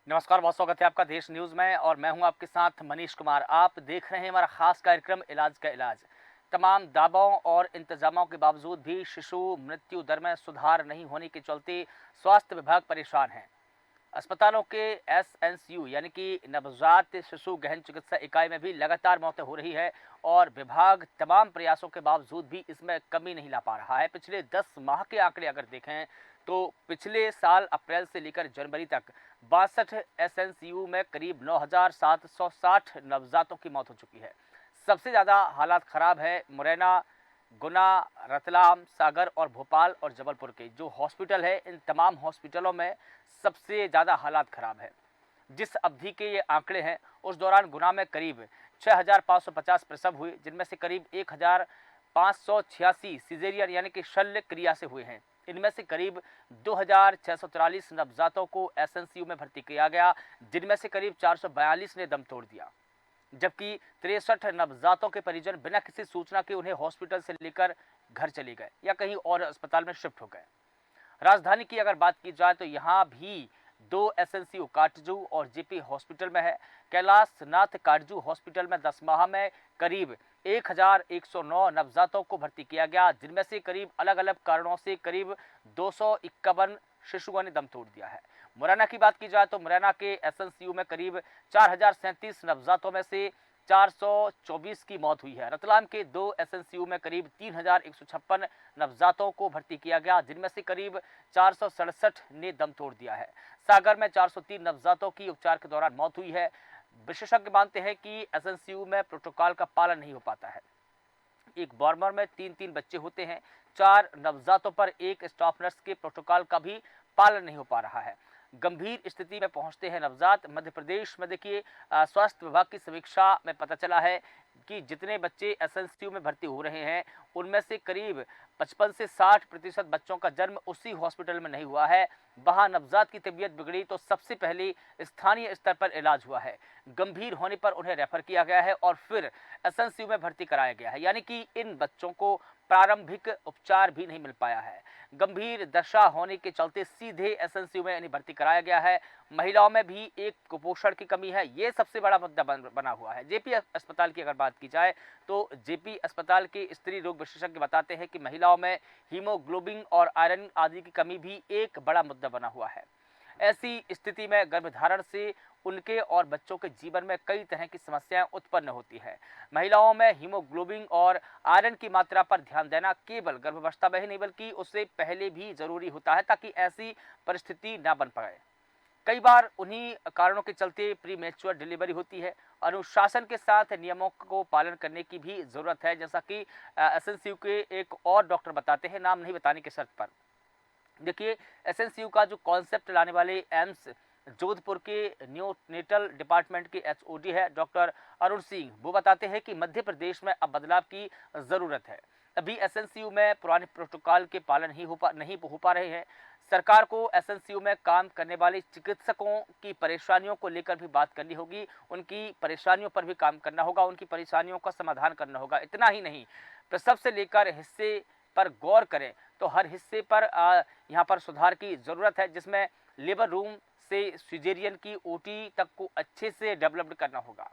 नमस्कार, बहुत स्वागत है आपका देश न्यूज़ में और मैं हूं आपके साथ मनीष कुमार। आप देख रहे हैं हमारा खास कार्यक्रम इलाज का इलाज। तमाम दावों और इंतजामों के बावजूद भी शिशु मृत्यु दर में सुधार नहीं होने के चलते स्वास्थ्य विभाग परेशान है। अस्पतालों के एसएनसीयू यानी कि नवजात शिशु गहन चिकित्सा इकाई में भी लगातार मौतें हो रही है और विभाग तमाम प्रयासों के बावजूद भी इसमें कमी नहीं ला पा रहा है। पिछले 10 माह के आंकड़े अगर देखें तो पिछले साल अप्रैल से लेकर जनवरी तक 62 एसएनसीयू में करीब 9,760 नवजातों की मौत हो चुकी है। सबसे ज़्यादा हालात ख़राब है मुरैना, गुना, रतलाम, सागर और भोपाल और जबलपुर के जो हॉस्पिटल है, इन तमाम हॉस्पिटलों में सबसे ज़्यादा हालात ख़राब है। जिस अवधि के ये आंकड़े हैं उस दौरान गुना में करीब 6,550 प्रसव हुए, जिनमें से करीब 1,586 सिजेरियन यानी कि शल्य क्रिया से हुए हैं। इनमें से करीब 2,643 नवजातों को एसएनसीयू में भर्ती किया गया, जिनमें से करीब 442 ने दम तोड़ दिया, जबकि 63 नवजातों के परिजन बिना किसी सूचना के उन्हें हॉस्पिटल से लेकर घर चले गए या कहीं और अस्पताल में शिफ्ट हो गए। राजधानी की अगर बात की जाए तो यहाँ भी 2 एसएनसीयू काटजू और जेपी हॉस्पिटल में है। कैलाश नाथ काटजू हॉस्पिटल में 10 माह में करीब 1,109 नवजातों को भर्ती किया गया, जिनमें से करीब अलग अलग कारणों से करीब 251 शिशुओं ने दम तोड़ दिया है। मुरैना की बात की जाए तो मुरैना के एसएनसीयू में करीब 4,037 नवजातों में से 424 की मौत हुई है। रतलाम के 2 एसएनसीयू में करीब 3,156 नवजातों को भर्ती किया गया, जिनमें से करीब 467 ने दम तोड़ दिया है। सागर में 403 नवजातों की उपचार के दौरान मौत हुई है। विशेषज्ञ मानते हैं कि एसएनसीयू में प्रोटोकॉल का पालन नहीं हो पाता है। एक वार्मर में 3-3 बच्चे होते हैं। 4 नवजातों पर एक स्टाफ नर्स के प्रोटोकॉल का भी पालन नहीं हो पा रहा है। गंभीर स्थिति में पहुंचते हैं नवजात। मध्य प्रदेश में देखिए स्वास्थ्य विभाग की समीक्षा में पता चला है कि जितने बच्चे एसएनसीयू में भर्ती हो रहे हैं उनमें से करीब 55 से 60% बच्चों का जन्म उसी हॉस्पिटल में नहीं हुआ है। वहां नवजात की तबीयत बिगड़ी तो सबसे पहले स्थानीय स्तर पर इलाज हुआ है। गंभीर होने पर उन्हें रेफर किया गया है और फिर एसएनसीयू में भर्ती कराया गया है, यानी कि इन बच्चों को प्रारंभिक उपचार भी नहीं मिल पाया है। गंभीर दशा होने के चलते सीधे एसएनसीयू में इन्हें भर्ती कराया गया है। महिलाओं में भी एक कुपोषण की कमी है, ये सबसे बड़ा मुद्दा बना हुआ है। जेपी अस्पताल की अगर बात की जाए तो जेपी अस्पताल के स्त्री रोग विशेषज्ञ बताते हैं कि महिलाओं में हीमोग्लोबिन और आयरन आदि की कमी भी एक बड़ा मुद्दा बना हुआ है। ऐसी स्थिति में गर्भधारण से उनके और बच्चों के जीवन में कई तरह की समस्याएं उत्पन्न होती है। महिलाओं में हीमोग्लोबिन और आयरन की मात्रा पर ध्यान देना केवल गर्भावस्था में ही नहीं बल्कि उससे पहले भी जरूरी होता है, ताकि ऐसी परिस्थिति ना बन पाए। कई बार उन्हीं कारणों के चलते प्री मैच्योर डिलीवरी होती है। अनुशासन के साथ नियमों को पालन करने की भी जरूरत है, जैसा कि एसएनसीयू के एक और डॉक्टर बताते हैं, नाम नहीं बताने की शर्त पर। देखिए, एसएनसीयू का जो कॉन्सेप्ट लाने वाले एम्स जोधपुर के न्यूनेटल डिपार्टमेंट के एचओडी है डॉक्टर अरुण सिंह, वो बताते हैं कि मध्य प्रदेश में अब बदलाव की ज़रूरत है। अभी एसएनसीयू में पुराने प्रोटोकॉल के पालन नहीं हो पा रहे हैं। सरकार को एसएनसीयू में काम करने वाले चिकित्सकों की परेशानियों को लेकर भी बात करनी होगी, उनकी परेशानियों पर भी काम करना होगा, उनकी परेशानियों का समाधान करना होगा। इतना ही नहीं, प्रसव से लेकर हिस्से पर गौर करें तो हर हिस्से पर यहाँ पर सुधार की ज़रूरत है, जिसमें लेबर रूम से सिजेरियन की ओटी तक को अच्छे से डेवलप्ड करना होगा।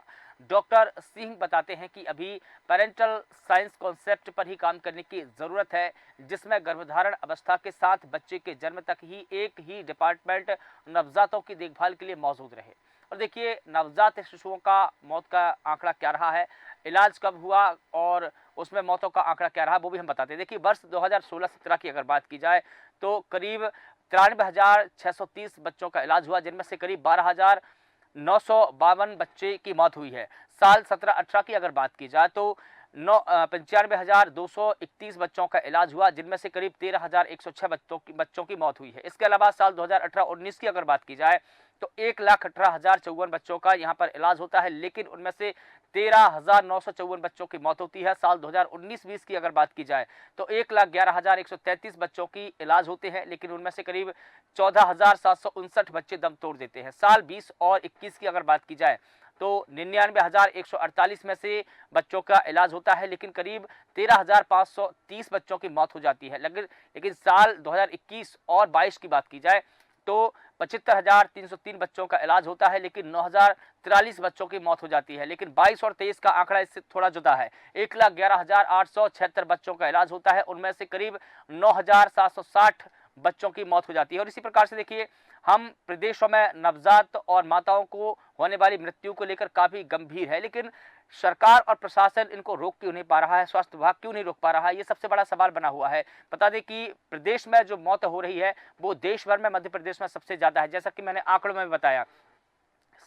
डॉक्टर सिंह बताते हैं कि अभी पेरेंटल साइंस कॉन्सेप्ट पर ही काम करने की ज़रूरत है, जिसमें गर्भधारण अवस्था के साथ बच्चे के जन्म तक ही एक ही डिपार्टमेंट नवजातों की देखभाल के लिए मौजूद रहे। और देखिए, नवजात शिशुओं का मौत का आंकड़ा क्या रहा है, इलाज कब हुआ और उसमें मौतों का आंकड़ा क्या रहा, वो भी हम बताते हैं। देखिए, वर्ष 2016-17 की अगर बात की जाए तो करीब 93,630 बच्चों का इलाज हुआ, जिनमें से करीब 12,952 बच्चे की मौत हुई है। साल 17-18 की अगर बात की जाए तो 95,231 बच्चों का इलाज हुआ, जिनमें से करीब 13,106 बच्चों की मौत हुई है। इसके अलावा साल 2018-19 की अगर बात की जाए तो 1,18,054 बच्चों का यहाँ पर इलाज होता है, लेकिन उनमें से 13,954 बच्चों की मौत होती है। साल 2019-20 की अगर बात की जाए तो 1,11,133 बच्चों की इलाज होते हैं, लेकिन उनमें से करीब 14,759 बच्चे दम तोड़ देते हैं। साल 20 और 21 की अगर बात की जाए तो 99,148 में से बच्चों का इलाज होता है, लेकिन करीब 13,530 बच्चों की मौत हो जाती है। लेकिन साल 2021 और 22 की बात की जाए तो 75,303 बच्चों का इलाज होता है, लेकिन 9,043 बच्चों की मौत हो जाती है। लेकिन 22 और 23 का आंकड़ा इससे थोड़ा जुदा है। 1,11,876 बच्चों का इलाज होता है, उनमें से करीब 9,760 बच्चों की मौत हो जाती है। और इसी प्रकार से देखिए, हम प्रदेशों में नवजात और माताओं को होने वाली मृत्यु को लेकर काफी गंभीर है, लेकिन सरकार और प्रशासन इनको रोक क्यों नहीं पा रहा है, स्वास्थ्य विभाग क्यों नहीं रोक पा रहा है, ये सबसे बड़ा सवाल बना हुआ है। बता दें कि प्रदेश में जो मौत हो रही है वो देश भर में मध्य प्रदेश में सबसे ज्यादा है। जैसा कि मैंने आंकड़ों में बताया,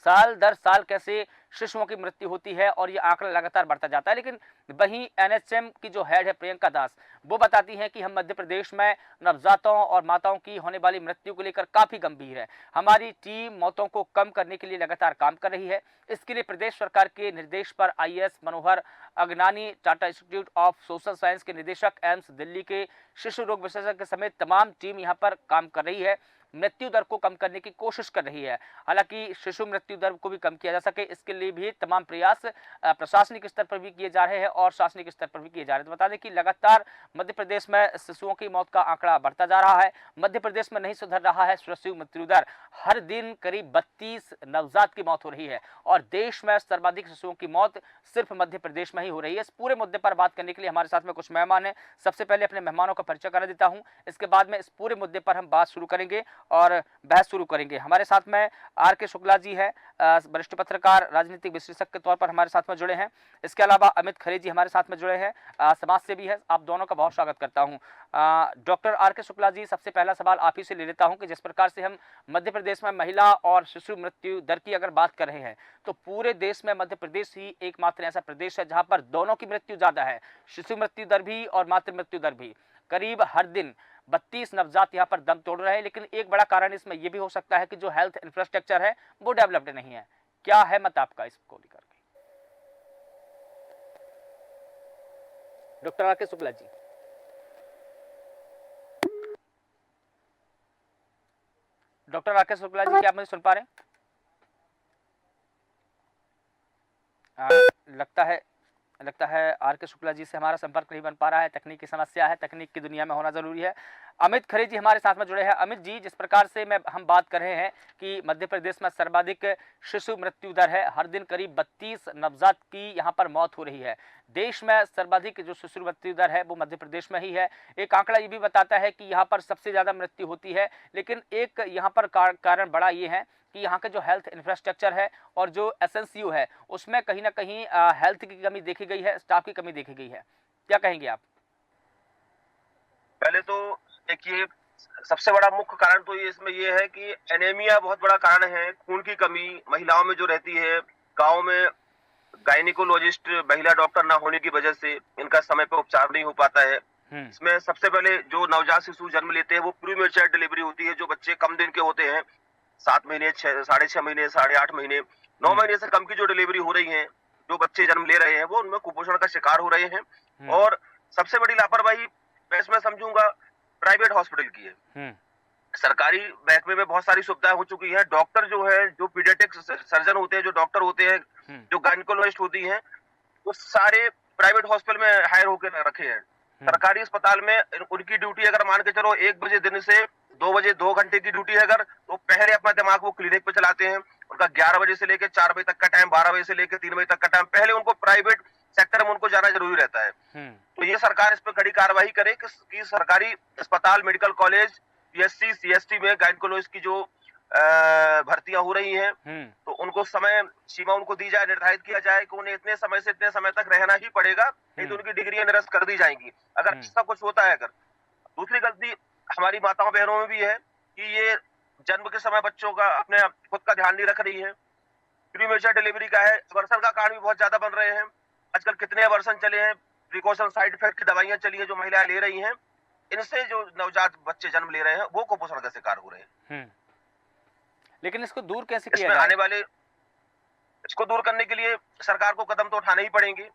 साल दर साल कैसे शिशुओं की मृत्यु होती है और ये आंकड़ा लगातार बढ़ता जाता है। लेकिन वहीं एनएचएम की जो हेड है प्रियंका दास, वो बताती हैं कि हम मध्य प्रदेश में नवजातों और माताओं की होने वाली मृत्यु को लेकर काफी गंभीर है। हमारी टीम मौतों को कम करने के लिए लगातार काम कर रही है। इसके लिए प्रदेश सरकार के निर्देश पर IAS Manohar Agnani, Tata institute of social science के निदेशक, एम्स दिल्ली के शिशु रोग विशेषज्ञ समेत तमाम टीम यहाँ पर काम कर रही है, मृत्यु दर को कम करने की कोशिश कर रही है। हालांकि शिशु मृत्यु दर को भी कम किया जा सके, इसके लिए भी तमाम प्रयास प्रशासनिक स्तर पर भी किए जा रहे हैं और शासनिक स्तर पर भी किए जा रहे हैं। तो बता दें कि लगातार मध्य प्रदेश में शिशुओं की मौत का आंकड़ा बढ़ता जा रहा है। मध्य प्रदेश में नहीं सुधर रहा है शिशु मृत्यु दर। हर दिन करीब 32 नवजात की मौत हो रही है और देश में सर्वाधिक शिशुओं की मौत सिर्फ मध्य प्रदेश में ही हो रही है। इस पूरे मुद्दे पर बात करने के लिए हमारे साथ में कुछ मेहमान हैं। सबसे पहले अपने मेहमानों का परिचय करा देता हूं, इसके बाद में इस पूरे मुद्दे पर हम बात शुरू करेंगे और बहस शुरू करेंगे। हमारे साथ में आर.के. शुक्ला जी है, वरिष्ठ पत्रकार, राजनीतिक विश्लेषक के तौर पर हमारे साथ में जुड़े हैं। इसके अलावा अमित खरे जी हमारे साथ में जुड़े हैं, समाज सेवी है। आप दोनों का बहुत स्वागत करता हूं। Doctor R K. शुक्ला जी, सबसे पहला सवाल आप ही से ले लेता हूं कि जिस प्रकार से हम मध्य प्रदेश में महिला और शिशु मृत्यु दर की अगर बात कर रहे हैं, तो पूरे देश में मध्य प्रदेश ही एकमात्र ऐसा प्रदेश है जहां पर दोनों की मृत्यु ज्यादा है, शिशु मृत्यु दर भी और मातृ मृत्यु दर भी। करीब हर दिन 32 नवजात यहाँ पर दम तोड़ रहे हैं। लेकिन एक बड़ा कारण इसमें यह भी हो सकता है कि जो हेल्थ इंफ्रास्ट्रक्चर है वो डेवलप्ड नहीं है। क्या है मत आपका इसको लेकर के? Doctor R K. Shukla ji. Doctor R K. Shukla ji, क्या आप मुझे सुन पा रहे हैं? लगता है आर.के. शुक्ला जी से हमारा संपर्क नहीं बन पा रहा है। तकनीक की समस्या है, तकनीक की दुनिया में होना जरूरी है। अमित खरे जी हमारे साथ में जुड़े हैं। अमित जी, जिस प्रकार से हम बात कर रहे हैं कि मध्य प्रदेश में सर्वाधिक शिशु मृत्यु दर है, हर दिन करीब 32 नवजात की यहाँ पर मौत हो रही है। देश में सर्वाधिक जो शिशु मृत्यु दर है वो मध्य प्रदेश में ही है। एक आंकड़ा ये भी बताता है कि यहाँ पर सबसे ज्यादा मृत्यु होती है। लेकिन एक यहाँ पर कारण बड़ा ये है कि यहाँ का जो हेल्थ इंफ्रास्ट्रक्चर है और जो एसएनसीयू है उसमें कहीं ना कहीं हेल्थ की कमी देखी गई है, स्टाफ की कमी देखी गई है। क्या कहेंगे आप? पहले तो देखिए, सबसे बड़ा मुख्य कारण तो इसमें ये है कि एनीमिया बहुत बड़ा कारण है। खून की कमी महिलाओं में जो रहती है, गांव में गायनिकोलॉजिस्ट महिला डॉक्टर ना होने की वजह से इनका समय पर उपचार नहीं हो पाता है। इसमें सबसे पहले जो नवजात शिशु जन्म लेते हैं वो प्रीमेच्योर डिलीवरी होती है। जो बच्चे कम दिन के होते हैं, 7 महीने, 6.5 महीने, 8.5 महीने, 9 महीने से कम की जो डिलीवरी हो रही है, जो बच्चे जन्म ले रहे हैं वो उनमें कुपोषण का शिकार हो रहे हैं। और सबसे बड़ी लापरवाही मैं इसमें समझूंगा प्राइवेट हॉस्पिटल की है। सरकारी महकमे में बहुत सारी सुविधाएं हो चुकी हैं। डॉक्टर जो है, जो पीडियाट्रिक सर्जन होते हैं, जो डॉक्टर होते हैं, जो गायनिकोलॉजिस्ट होती हैं, वो सारे प्राइवेट हॉस्पिटल में हायर होकर रखे हैं। सरकारी अस्पताल में उनकी ड्यूटी अगर मान के चलो 1 बजे दिन से 2 बजे 2 घंटे की ड्यूटी है अगर, तो पहले अपना दिमाग वो क्लिनिक पे चलाते हैं। उनका 11 बजे से लेकर 4 बजे तक का टाइम, 12 बजे से लेकर 3 बजे तक का टाइम, पहले उनको प्राइवेट सेक्टर में उनको जाना जरूरी रहता है। तो ये सरकार इस पर कड़ी कार्रवाई करे कि सरकारी अस्पताल, मेडिकल कॉलेज, पीएचसी, सीएसटी में गायनिकोलॉजिस्ट की जो भर्तियां हो रही हैं, तो उनको समय सीमा उनको दी जाए, निर्धारित किया जाए कि उन्हें इतने समय से इतने समय तक रहना ही पड़ेगा, नहीं तो उनकी डिग्रियां निरस्त कर दी जाएंगी अगर ऐसा कुछ होता है। अगर दूसरी गलती हमारी माताओं बहनों में भी है कि ये जन्म के समय बच्चों का अपने खुद का ध्यान नहीं रख रही है। प्रीमेच्योर डिलीवरी का है, अबॉर्शन का कारण भी बहुत ज्यादा बन रहे हैं। आजकल कितने अबॉर्शन चले हैं, प्रिकॉशन साइड इफेक्ट की दवाइयां चली है जो महिलाएं ले रही हैं, इनसे जो नवजात बच्चे जन्म ले रहे हैं वो कुपोषण का शिकार हो रहे हैं। लेकिन इसको दूर कैसे किया जाए? आने वाले इसको दूर करने के लिए सरकार को कदम तो उठाने ही पड़ेंगे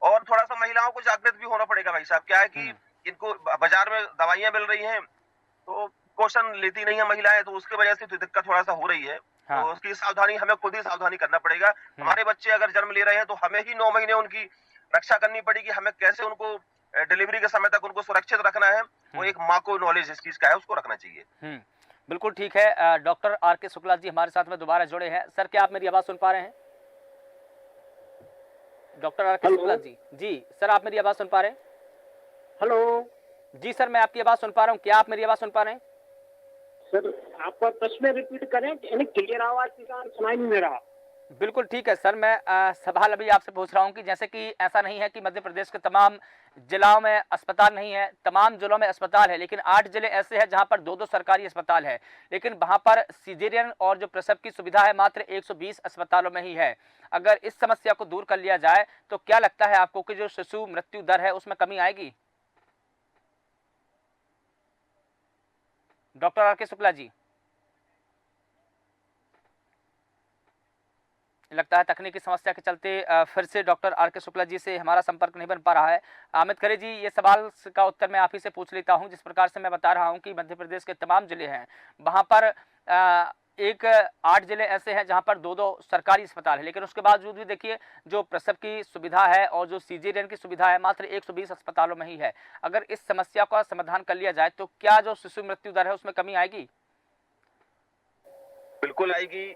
और थोड़ा सा महिलाओं को जागृत भी होना पड़ेगा। भाई साहब, क्या है कि इनको बाजार में दवाइयां मिल रही हैं तो पोषण लेती नहीं है महिलाएं, तो उसकी वजह से तो दिक्कत थोड़ा सा हो रही है। हाँ। तो उसकी सावधानी हमें खुद ही सावधानी करना पड़ेगा। हमारे बच्चे अगर जन्म ले रहे हैं तो हमें ही 9 महीने उनकी रक्षा करनी पड़ेगी। हमें कैसे उनको डिलीवरी के समय तक उनको सुरक्षित रखना है, वो एक माँ को नॉलेज इस चीज का है, उसको रखना चाहिए। बिल्कुल ठीक है। डॉक्टर आर के शुक्ला जी हमारे साथ में दोबारा जुड़े हैं। सर, क्या आप मेरी आवाज़ सुन पा रहे हैं? डॉक्टर आर के शुक्ला हेलो। जी, सर आप मेरी आवाज़ सुन पा रहे हैं? हेलो। जी सर, मैं आपकी आवाज़ सुन पा रहा हूँ। क्या आप मेरी आवाज़ सुन पा रहे हैं? सर, आपका प्रश्न रिपीट करें, यानी क्लियर आवाज के साथ सुनाई नहीं दे रहा। बिल्कुल ठीक है सर। मैं सवाल अभी आपसे पूछ रहा हूँ कि जैसे कि ऐसा नहीं है कि मध्य प्रदेश के तमाम जिलाओं में अस्पताल नहीं है, तमाम जिलों में अस्पताल है, लेकिन 8 जिले ऐसे हैं जहाँ पर 2-2 सरकारी अस्पताल है, लेकिन वहाँ पर सीजेरियन और जो प्रसव की सुविधा है मात्र 120 अस्पतालों में ही है। अगर इस समस्या को दूर कर लिया जाए तो क्या लगता है आपको कि जो शिशु मृत्यु दर है उसमें कमी आएगी? डॉक्टर आर के शुक्ला जी, लगता है तकनीकी समस्या के चलते फिर से डॉक्टर आर के शुक्ला जी से हमारा संपर्क नहीं बन पा रहा है। अमित खरे जी, ये सवाल का उत्तर मैं आप ही से पूछ लेता हूं। जिस प्रकार से मैं बता रहा हूं कि मध्य प्रदेश के तमाम जिले हैं, वहां पर एक 8 जिले ऐसे हैं जहां पर 2-2 सरकारी अस्पताल है, लेकिन उसके बावजूद भी देखिए जो प्रसव की सुविधा है और जो सीजेरियन की सुविधा है मात्र 120 अस्पतालों में ही है। अगर इस समस्या का समाधान कर लिया जाए तो क्या जो शिशु मृत्यु दर है उसमें कमी आएगी? बिल्कुल आएगी।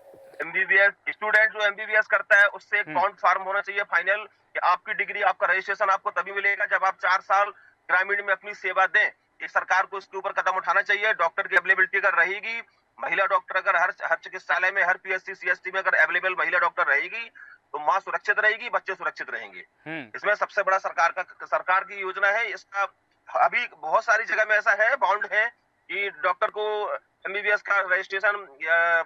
एमबीबीएस स्टूडेंट जो एमबीबीएस करता है उससे एक बॉन्ड फार्म होना चाहिए फाइनल, कि आपकी डिग्री, आपका रजिस्ट्रेशन आपको तभी मिलेगा जब आप 4 साल ग्रामीण में अपनी सेवा दें। ये सरकार को इसके ऊपर कदम उठाना चाहिए। डॉक्टर की अवेलेबिलिटी अगर रहेगी, महिला डॉक्टर अगर हर हर चिकित्सालय में, हर पीएससी सीएससी में अगर अवेलेबल महिला डॉक्टर रहेगी तो माँ सुरक्षित रहेगी, बच्चे सुरक्षित रहेंगे। इसमें सबसे बड़ा सरकार की योजना है इसका। अभी बहुत सारी जगह में ऐसा है, बाउंड है कि डॉक्टर को एमबीबीएस का रजिस्ट्रेशन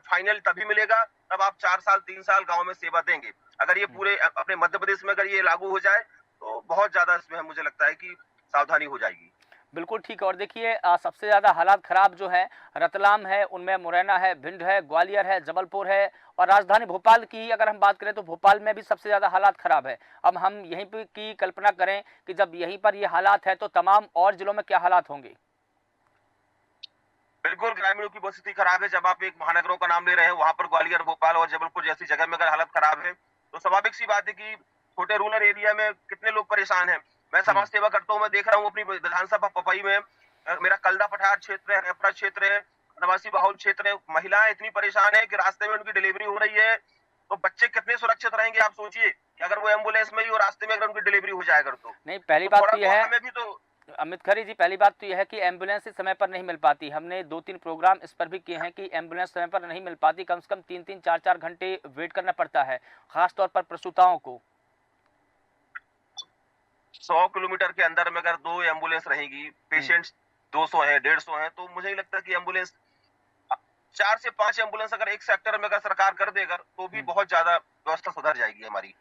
फाइनल तभी मिलेगा तब आप 4 साल 3 साल गांव में सेवा देंगे। अगर ये पूरे अपने मध्य प्रदेश में अगर ये लागू हो जाए तो बहुत ज्यादा इसमें मुझे लगता है कि सावधानी हो जाएगी। बिल्कुल ठीक है। और देखिए सबसे ज़्यादा हालात ख़राब जो हैं रतलाम है, उनमें मुरैना है, भिंड है, ग्वालियर है, जबलपुर है और राजधानी भोपाल की अगर हम बात करें तो भोपाल में भी सबसे ज़्यादा हालात ख़राब है। अब हम यहीं पे की कल्पना करें कि जब यहीं पर ये हालात है तो तमाम और ज़िलों में क्या हालात होंगे? बिल्कुल, ग्रामीणों की बहुत स्थिति खराब है। जब आप एक महानगरों का नाम ले रहे हैं, वहां पर ग्वालियर, भोपाल और जबलपुर जैसी जगह में अगर हालत खराब है तो स्वाभाविक सी बात है कि छोटे रूरल एरिया में कितने लोग परेशान हैं। मैं समाज सेवा करता हूँ, मैं देख रहा हूँ अपनी विधानसभा पपई में, मेरा कलदा पठार क्षेत्र है, रेपरा क्षेत्र है, नवासी बाहुल क्षेत्र है, महिलाएं इतनी परेशान है कि रास्ते में उनकी डिलीवरी हो रही है तो बच्चे कितने सुरक्षित रहेंगे आप सोचिए कि अगर वो एम्बुलेंस में ही और रास्ते में अगर उनकी डिलीवरी हो जाए अगर नहीं, पहली तो बात थोड़ा तो तो यह है हमें भी तो। अमित खरे जी, पहली बात तो यह है कि एम्बुलेंस समय पर नहीं मिल पाती। हमने 2-3 प्रोग्राम इस पर भी किए हैं कि एम्बुलेंस समय पर नहीं मिल पाती, कम से कम 3-3 4-4 घंटे वेट करना पड़ता है, खास तौर पर प्रसूताओं को। 100 किलोमीटर के अंदर में अगर 2 एम्बुलेंस रहेगी, पेशेंट्स 200 है, 150 है, तो मुझे नहीं लगता कि एम्बुलेंस 4 से 5 एम्बुलेंस अगर एक सेक्टर में अगर सरकार कर दे अगर, तो भी बहुत ज्यादा व्यवस्था सुधर जाएगी हमारी।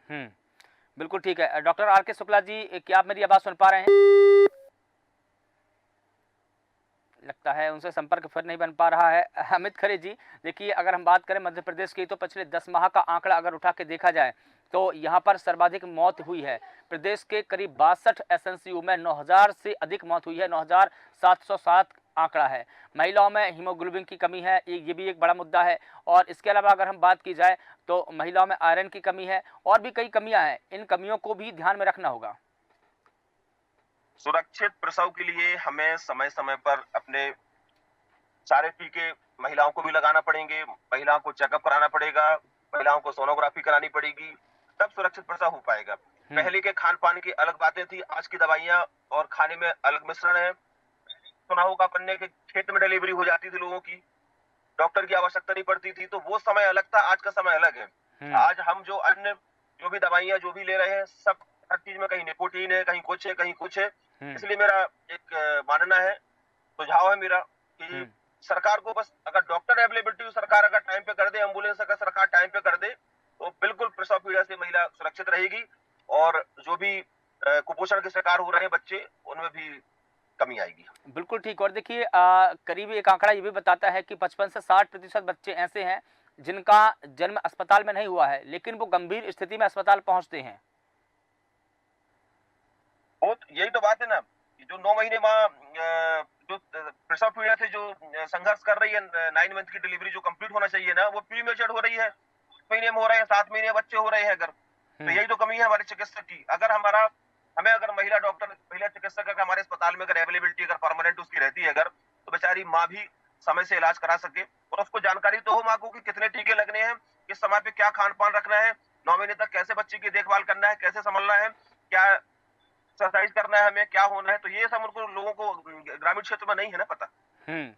बिल्कुल ठीक है। डॉक्टर आर के शुक्ला जी, क्या आप मेरी आवाज़ सुन पा रहे हैं? लगता है उनसे संपर्क फिर नहीं बन पा रहा है। अमित खरे जी, देखिए अगर हम बात करें मध्य प्रदेश की तो पिछले 10 माह का आंकड़ा अगर उठा के देखा जाए तो यहाँ पर सर्वाधिक मौत हुई है। प्रदेश के करीब 62 एसएनसीयू में 9000 से अधिक मौत हुई है, 9707 आंकड़ा है। महिलाओं में हीमोग्लोबिन की कमी है, ये भी एक बड़ा मुद्दा है। और इसके अलावा अगर हम बात की जाए तो महिलाओं में आयरन की कमी है और भी कई कमियां हैं। इन कमियों को भी ध्यान में रखना होगा। सुरक्षित प्रसव के लिए हमें समय समय पर अपने सारे टीके महिलाओं को भी लगाना पड़ेंगे, महिलाओं को चेकअप कराना पड़ेगा, महिलाओं को सोनोग्राफी करानी पड़ेगी, तब सुरक्षित प्रसव हो पाएगा। पहले के खान पान की अलग बातें थी, आज की दवाइयां और खाने में अलग मिश्रण है। सुना होगा अपन ने कि खेत में डिलीवरी हो जाती थी लोगों की, डॉक्टर की आवश्यकता नहीं पड़ती थी, तो वो समय अलग था, आज का समय अलग है। आज हम जो अन्य जो भी दवाइयां जो भी ले रहे हैं, सब हर चीज में कहीं निकोटीन है, कहीं कुछ है, कहीं कुछ है। इसलिए मेरा एक मानना है, सुझाव है मेरा कि सरकार को बस अगर डॉक्टर अवेलेबिलिटी सरकार अगर टाइम पे कर दे, एम्बुलेंस अगर सरकार टाइम पे कर दे, तो बिल्कुल प्रसव पीड़ा से महिला सुरक्षित रहेगी और जो भी कुपोषण के शिकार हो रहे हैं बच्चे, उनमें भी कमी आएगी। बिल्कुल ठीक। और देखिए करीब एक आंकड़ा ये भी बताता है कि 55 से 60% बच्चे ऐसे हैं जिनका जन्म अस्पताल में नहीं हुआ है, लेकिन वो गंभीर स्थिति में अस्पताल पहुंचते हैं। यही तो बात है ना, जो 9 महीने माँ जो प्रसव पीड़ा से जो संघर्ष कर रही है, 9 मंथ की डिलीवरी जो कंप्लीट होना चाहिए ना, वो प्रीमेच्योर हो रही है, 8 महीने में हो रहे हैं, 7 महीने बच्चे हो रहे हैं अगर, तो यही तो कमी है हमारे चिकित्सक की। अगर हमें अगर महिला डॉक्टर, महिला चिकित्सक अगर हमारे अस्पताल में अगर अवेलेबिलिटी अगर परमानेंट उसकी रहती है अगर, तो बेचारी माँ भी समय से इलाज करा सके। और उसको जानकारी तो हो माँ को कि कितने टीके लगने हैं, किस समय पे क्या खान पान रखना है, 9 महीने तक कैसे बच्चे की देखभाल करना है, कैसे संभलना है, क्या एक्सरसाइज करना है, हमें क्या होना है। तो ये सब उनको लोगों को ग्रामीण क्षेत्र में नहीं है ना पता। हम्म।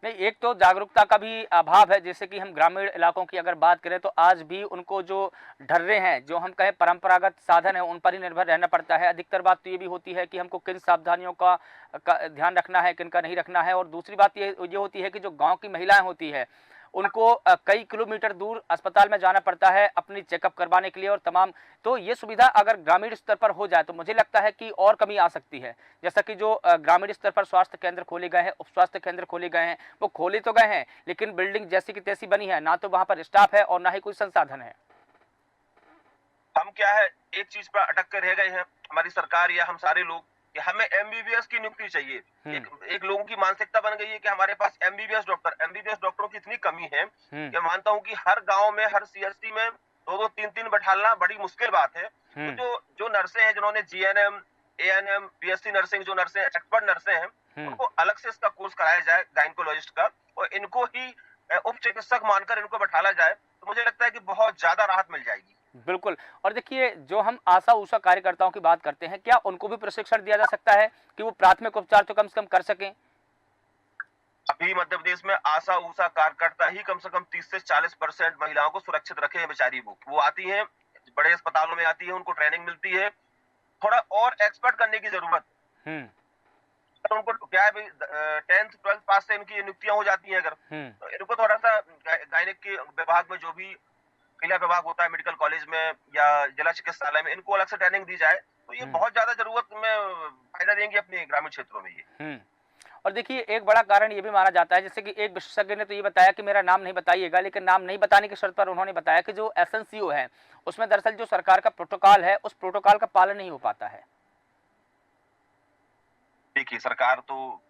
नहीं, एक तो जागरूकता का भी अभाव है। जैसे कि हम ग्रामीण इलाकों की अगर बात करें तो आज भी उनको जो ढर्रे हैं, जो हम कहें परंपरागत साधन है, उन पर ही निर्भर रहना पड़ता है। अधिकतर बात तो ये भी होती है कि हमको किन सावधानियों का ध्यान रखना है, किन का नहीं रखना है। और दूसरी बात ये होती है कि जो गांव की महिलाएं होती है उनको कई किलोमीटर दूर अस्पताल में जाना पड़ता है अपनी चेकअप करवाने के लिए और तमाम। तो ये सुविधा अगर ग्रामीण स्तर पर हो जाए तो मुझे लगता है कि और कमी आ सकती है। जैसा कि जो ग्रामीण स्तर पर स्वास्थ्य केंद्र खोले गए हैं, उप स्वास्थ्य केंद्र खोले गए हैं, वो खोले तो गए हैं लेकिन बिल्डिंग जैसी की तैसी बनी है, ना तो वहां पर स्टाफ है और ना ही कोई संसाधन है। हम क्या है, एक चीज पर अटक कर रह गए हैं, हमारी सरकार या हम सारे लोग, कि हमें एमबीबीएस की नियुक्ति चाहिए। एक लोगों की मानसिकता बन गई है कि हमारे पास एमबीबीएस डॉक्टरों की इतनी कमी है कि मानता हूं कि हर गांव में, हर सीएससी में 2-2, 3-3 बैठालना बड़ी मुश्किल बात है। तो जो नर्सें हैं, जिन्होंने जीएनएम, एएनएम, बीएससी नर्सिंग, जो नर्सें एक्सपर्ट नर्सें हैं, उनको अलग से इसका कोर्स कराया जाए गायनेकोलॉजिस्ट का, और इनको ही उप चिकित्सक मानकर इनको बैठाला जाए, तो मुझे लगता है कि बहुत ज्यादा राहत मिल जाएगी। बिल्कुल। और देखिए, जो हम आशा उषा कार्यकर्ताओं की बात करते हैं, क्या उनको भी प्रशिक्षण दिया जा सकता है कि वो प्राथमिक उपचार तो कम से कम कर सकें? अभी मध्य प्रदेश में आशा उषा कार्यकर्ता ही कम से कम 30 से 40% महिलाओं को सुरक्षित रखे हैं बेचारी। वो आती हैं, बड़े अस्पतालों में आती है, उनको ट्रेनिंग मिलती है, थोड़ा और एक्सपर्ट करने की जरूरत। तो उनको क्या है भाई, 10th 12th पास से इनकी नियुक्तियां हो जाती हैं। अगर तो इनको थोड़ा सा गायनिक के विभाग में, जो भी महिला विभाग होता है मेडिकल कॉलेज में या जिला चिकित्सालय में, इनको अलग से ट्रेनिंग दी जाए तो ये बहुत ज्यादा जरूरत में फायदा देंगे अपने ग्रामीण क्षेत्रों में ये। और देखिए, एक बड़ा कारण ये भी माना जाता है, जैसे कि एक विशेषज्ञ ने तो ये बताया कि मेरा नाम नहीं बताइएगा, लेकिन नाम नहीं बताने की शर्त पर उन्होंने बताया कि जो एसएनसीओ है उसमें दरअसल जो सरकार का प्रोटोकॉल है, उस प्रोटोकॉल का पालन नहीं हो पाता है। देखिए, सरकार तो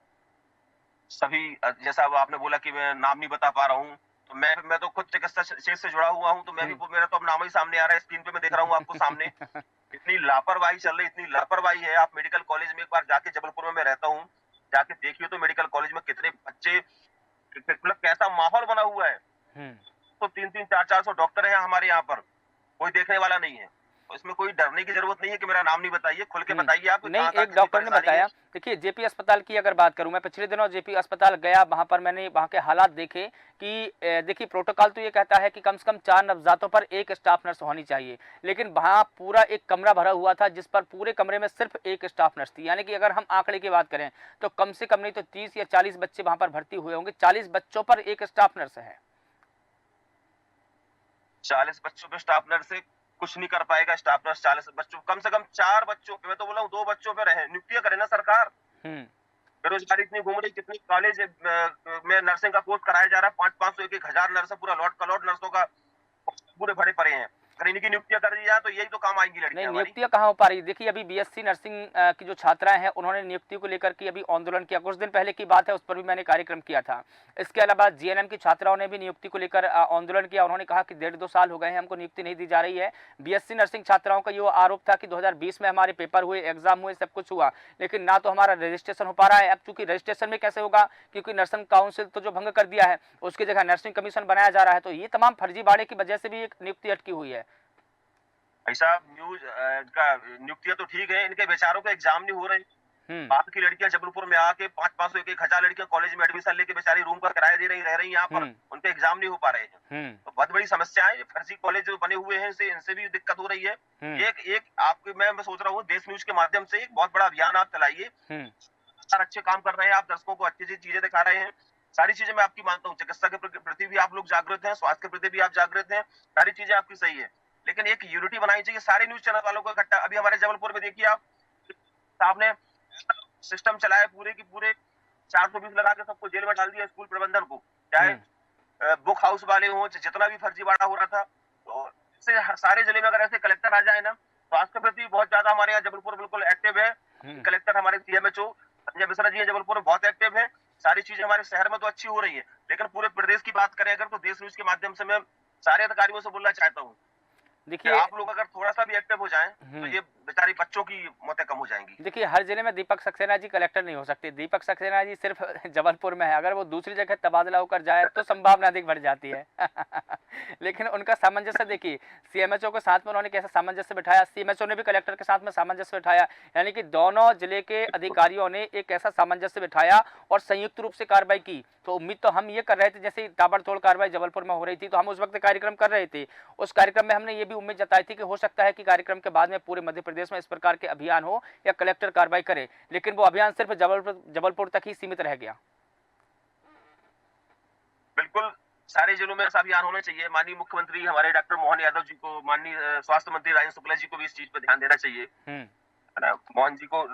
सभी, जैसा वो आपने बोला कि मैं नाम नहीं बता पा रहा हूँ, तो मैं तो खुद चिकित्सा क्षेत्र से जुड़ा हुआ हूँ, तो मैं भी, मेरा तो अब नाम ही सामने आ रहा है, स्क्रीन पे मैं देख रहा हूँ आपको सामने। इतनी लापरवाही चल रही, इतनी लापरवाही है। आप मेडिकल कॉलेज में एक बार जाके, जबलपुर में मैं रहता हूँ, जाके देखिए तो मेडिकल कॉलेज में कितने बच्चे, मतलब कैसा माहौल बना हुआ है। तो 3-3, 400 डॉक्टर हैं हमारे यहाँ पर, कोई देखने वाला नहीं है। तो इसमें कोई डरने की जरूरत नहीं है कि मेरा नाम नहीं बताइए, खुल के बताइए आप। नहीं, एक डॉक्टर ने बताया, देखिए जेपी अस्पताल की अगर बात करूं, मैं पिछले दिनों जेपी अस्पताल गया, वहां पर मैंने वहां के हालात देखे कि देखिए, प्रोटोकॉल तो ये कहता है कि कम से कम 4 नवजातों पर एक स्टाफ नर्स होनी चाहिए, लेकिन वहां पूरा एक कमरा भरा हुआ था जिस पर पूरे कमरे में सिर्फ एक स्टाफ नर्स थी। यानी कि अगर हम आंकड़े की बात करें तो कम से कम नहीं तो 30 या 40 बच्चे वहां पर भर्ती हुए होंगे। 40 बच्चों पर एक स्टाफ नर्स है। 40 बच्चों पे स्टाफ नर्स से कुछ नहीं कर पाएगा। स्टाफ नर्स 40 बच्चों, कम से कम 4 बच्चों पे, मैं तो बोला हूँ 2 बच्चों पे रहे, नियुक्तियां करे ना सरकार। बेरोजगारी इतनी घूम रही, कितनी कॉलेज में नर्सिंग का कोर्स कराया जा रहा है, 500, 1,000 नर्स, पूरा लॉट का लॉट नर्सों का पूरे भरे पड़े हैं। अगर इनकी नियुक्तियां कर दी जाए तो यही तो काम आएंगी लड़कियां। नहीं, नियुक्तियां कहाँ हो पा रही। देखिए, अभी बीएससी नर्सिंग की जो छात्राएं हैं उन्होंने नियुक्ति को लेकर के अभी आंदोलन किया, कुछ दिन पहले की बात है, उस पर भी मैंने कार्यक्रम किया था। इसके अलावा जीएनएम की छात्राओं ने भी नियुक्ति को लेकर आंदोलन किया। उन्होंने कहा कि 1.5-2 साल हो गए हैं, हमको नियुक्ति नहीं दी जा रही है। बीएससी नर्सिंग छात्राओं का ये आरोप था कि 2020 में हमारे पेपर हुए, एग्जाम हुए, सब कुछ हुआ, लेकिन ना तो हमारा रजिस्ट्रेशन हो पा रहा है। अब चूंकि रजिस्ट्रेशन में कैसे होगा, क्योंकि नर्सिंग काउंसिल तो जो भंग कर दिया है, उसकी जगह नर्सिंग कमीशन बनाया जा रहा है। तो ये तमाम फर्जीवाड़े की वजह से भी एक नियुक्ति अटकी हुई है। ऐसा न्यूज का नियुक्तियां तो ठीक है, इनके बेचारों के एग्जाम नहीं हो रहे। बाहर की लड़कियां जबलपुर में आके 500, 1,000 लड़कियां कॉलेज में एडमिशन लेके बेचारी रूम का किराया दे रही, रह रही यहाँ पर, उनके एग्जाम नहीं हो पा रहे हैं। तो बहुत बड़ी समस्या है। फर्जी कॉलेज जो बने हुए हैं, इनसे भी दिक्कत हो रही है। एक आपके, मैं सोच रहा हूँ देश न्यूज के माध्यम से एक बहुत बड़ा अभियान आप चलाइए। अच्छे काम कर रहे हैं आप, दर्शकों को अच्छी चीजें दिखा रहे हैं, सारी चीजें मैं आपकी मानता हूँ। चिकित्सा के प्रति भी आप लोग जागृत हैं, स्वास्थ्य के प्रति भी आप जागृत हैं, सारी चीजें आपकी सही है, लेकिन एक यूनिटी बनानी चाहिए सारे न्यूज चैनल वालों को इकट्ठा। अभी हमारे जबलपुर में देखिए आप, साहब ने सिस्टम चलाया, पूरे की पूरे 420 लगा के सबको जेल में डाल दिया, स्कूल प्रबंधन को, चाहे बुक हाउस वाले हो, जितना भी फर्जीवाड़ा हो रहा था। तो सारे जिले में अगर ऐसे कलेक्टर आ जाए ना, स्वास्थ्य के प्रति बहुत ज्यादा हमारे यहाँ जबलपुर बिल्कुल एक्टिव है। कलेक्टर हमारे सीएमएचओ संजय मिश्रा जी है, जबलपुर में बहुत एक्टिव है। सारी चीजें हमारे शहर में तो अच्छी हो रही है, लेकिन पूरे प्रदेश की बात करें अगर, तो देश न्यूज के माध्यम से मैं सारे अधिकारियों से बोलना चाहता हूँ, देखिए आप लोग अगर थोड़ा सा भी एक्टिव हो जाएं तो ये बेचारी बच्चों की मौतें कम हो जाएंगी। देखिए, हर जिले में दीपक सक्सेना जी कलेक्टर नहीं हो सकते। दीपक सक्सेना जी सिर्फ जबलपुर में है, अगर वो दूसरी जगह तबादला होकर जाए तो संभावना अधिक बढ़ जाती है। लेकिन उनका सामंजस्य देखिए, सीएमएचओ के साथ में उन्होंने कैसा सामंजस्य बिठाया, सीएमएचओ ने भी कलेक्टर के साथ में सामंजस्य बिठाया, यानी कि दोनों जिले के अधिकारियों ने एक ऐसा सामंजस्य बिठाया और संयुक्त रूप से कार्रवाई की। तो उम्मीद तो हम ये कर रहे थे, जैसे ताबड़तोड़ कार्रवाई जबलपुर में हो रही थी तो हम उस वक्त कार्यक्रम कर रहे थे। उस कार्यक्रम में हमने ये भी उम्मीद जताई थी कि हो सकता है कि कार्यक्रम के बाद में पूरे मध्य प्रदेश में इस प्रकार के अभियान हो या कलेक्टर कार्रवाई करे, लेकिन वो अभियान सिर्फ जबलपुर तक ही सीमित रह गया। बिल्कुल, सारे जिलों में ऐसा अभियान होना चाहिए। माननीय मुख्यमंत्री हमारे डॉक्टर मोहन यादव जी को, माननीय स्वास्थ्य मंत्री राजेंद्र शुक्ला जी को भी इस चीज पर ध्यान देना चाहिए। है ना? मोहन जी को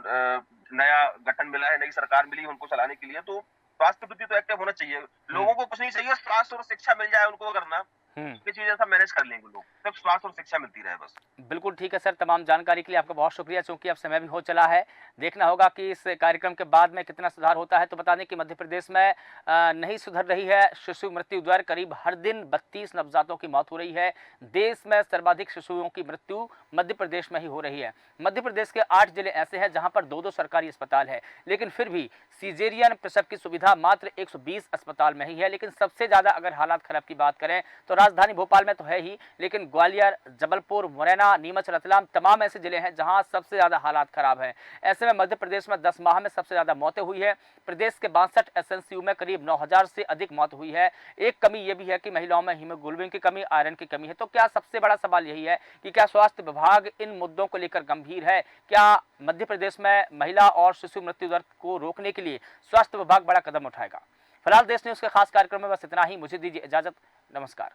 नया गठन मिला है, नई सरकार मिली उनको चलाने के लिए, तो स्वास्थ्य प्रति तो एक्टिव होना चाहिए। लोगों को कुछ नहीं चाहिए, स्वास्थ्य और शिक्षा मिल जाए उनको करना, ये चीजें सब मैनेज कर लेंगे लोग, सिर्फ स्वास्थ्य और शिक्षा मिलती रहे बस। बिल्कुल ठीक है सर, तमाम जानकारी के लिए आपका बहुत शुक्रिया। चूंकि अब समय भी हो चला है, देखना होगा कि इस कार्यक्रम के बाद में कितना सुधार होता है। तो बता दें कि मध्य प्रदेश में नहीं सुधर रही है शिशु मृत्यु दर, करीब हर दिन 32 नवजातों की मौत हो रही है। देश में सर्वाधिक शिशुओं की मृत्यु मध्य प्रदेश में ही हो रही है। मध्य प्रदेश के 8 जिले ऐसे हैं जहां पर 2-2 सरकारी अस्पताल है, लेकिन फिर भी सीजेरियन प्रसव की सुविधा मात्र 120 अस्पताल में ही है। लेकिन सबसे ज्यादा अगर हालात खराब की बात करें तो राजधानी भोपाल में तो है ही, लेकिन ग्वालियर, जबलपुर, मुरैना, नीमच, रतलाम तमाम ऐसे जिले हैं जहां सबसे ज्यादा हालात खराब हैं। ऐसे में मध्य प्रदेश में 10 माह में सबसे ज्यादा मौतें हुई है। प्रदेश के 62 एसएनसीयू में करीब 9000 से अधिक मौत हुई है। एक कमी यह भी है कि महिलाओं में हीमोग्लोबिन की कमी, आयरन की कमी है। तो क्या सबसे बड़ा सवाल यही है कि क्या स्वास्थ्य विभाग इन मुद्दों को लेकर गंभीर है? क्या मध्य प्रदेश में महिला और शिशु मृत्यु दर को रोकने के लिए स्वास्थ्य विभाग बड़ा कदम उठाएगा? फिलहाल देश न्यूज के खास कार्यक्रम में बस इतना ही। मुझे दीजिए इजाजत, नमस्कार।